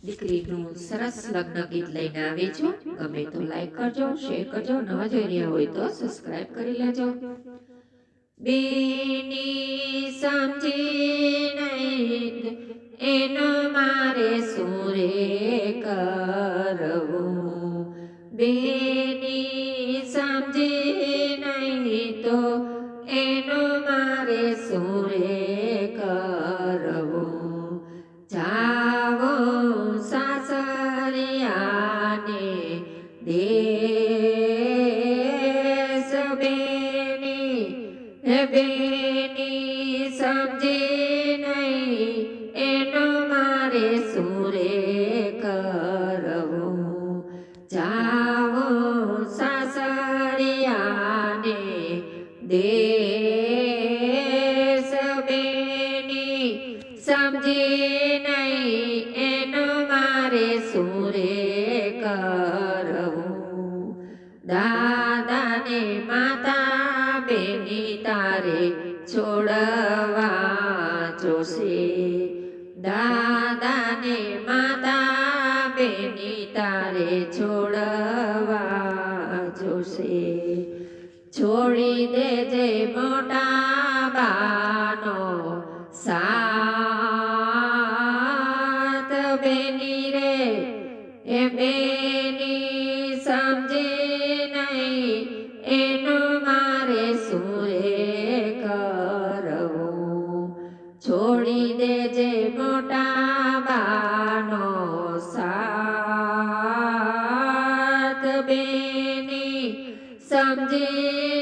દીકરીનું સરસ લગ્ન ગીત લઈને આવી છું. ગમે તો લાઈક કરજો, શેર કરજો, નવા જોઈ રહ્યા હોય તો સબસ્ક્રાઇબ કરી લેજો. બેની સમજી નહીં એનો મારે સુરે કરવું, બેની સમજી નહીં તો એનો મારે સુરે કરવું. જાવો સાસરિયાને દેશ બેની, બેની સમજે નહીં એનો મારે સુરે કરવું. જાવો સાસરિયાને દેશ બેની સમજે નહીં એનો મારે સુરે કરવું. દાદાને માતા બેની તારે છોડવા જોશે, દાદાને માતા બેની તારે છોડવા જોશે. છોડી દેજે મોટા બાનો સાથ બેની રે, એ બેની સમજે નહીં એનો મારે સુરે કરવું. છોડી દેજે મોટા બાનો સાથ બેની સમજે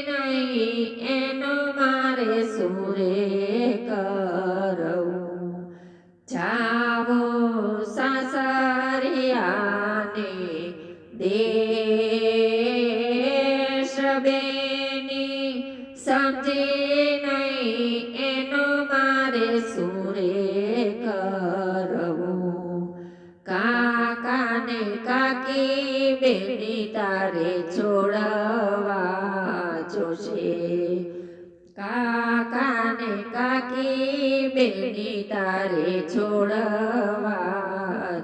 નહીં એનો મારે સુરે કરવું. જાવો સાસરિયાને દેશ બેની સમજે નહીં એનો મારે સુરે કરવું. કાકાને કાકી બેની તારે છોડવા જોશે, કાકાને કાકી બેની તારે છોડવા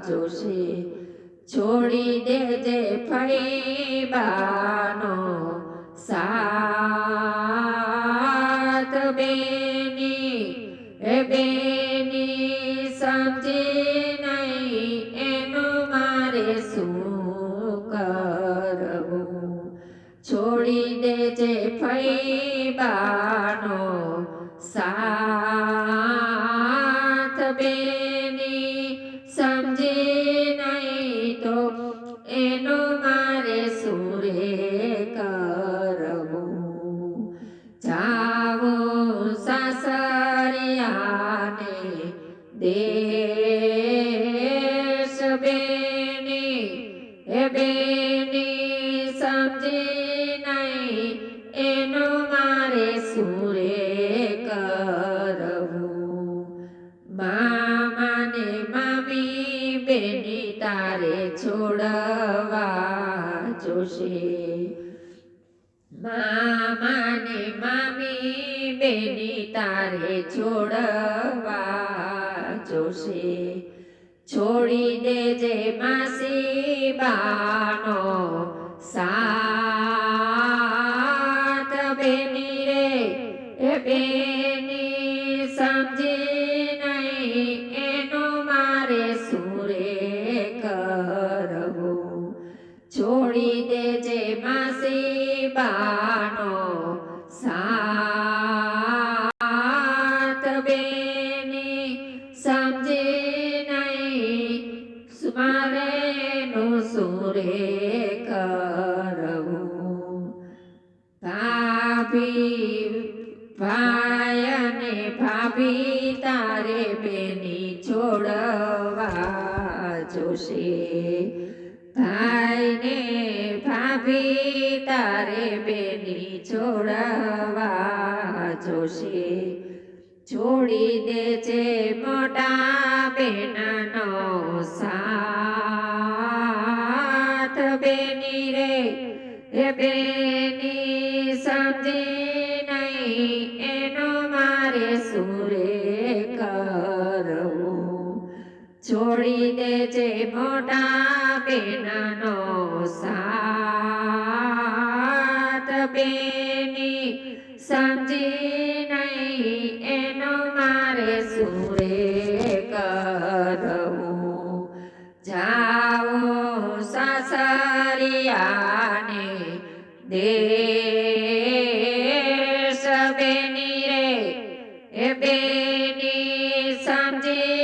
જોશે. છોડી દેજે ફઈબાનો સાથ બેની, એ બેની સમજે નહીં એનો મારે શું કરવું. છોડી દેજે ફઈબાનો સાથ બેની સમજે નહીં તો એનો મારે સુરે કરવું. જાવો સાસરિયાને દેશ બેની, એ બેની સમજે નહીં એનો મારે સુરે કરવું. મામાને મામી બેની તારે છોડવા જોશે, મામાને મામી બેની તારે છોડવા જોશે. છોડી દેજે માસી બાનો સાથ બેની રે, એ બેની સમજે નહીં એનો મારે સુરે કરવું. છોડી દેજે માસી બાનો સાથ બેની સમજે નહીં મારે નું સુરે કરવું. ભાભી ભાઈ અને ભાભી તારે બેની છોડવા જોશે, ભાઈને ભાભી તારે બેની છોડવા જોશે. છોડી દેજે મોટા બેનનો સાથ બેની રે, એ બેની સમજે નહીં એનો મારે સુરે કરવું. છોડી દેજે મોટા બેનનો સાથ બેની સમજી નહીં એનો મારે સુરે કરવું જાઓ સાસરિયાને દેશ બેની રે એ બેની સમજી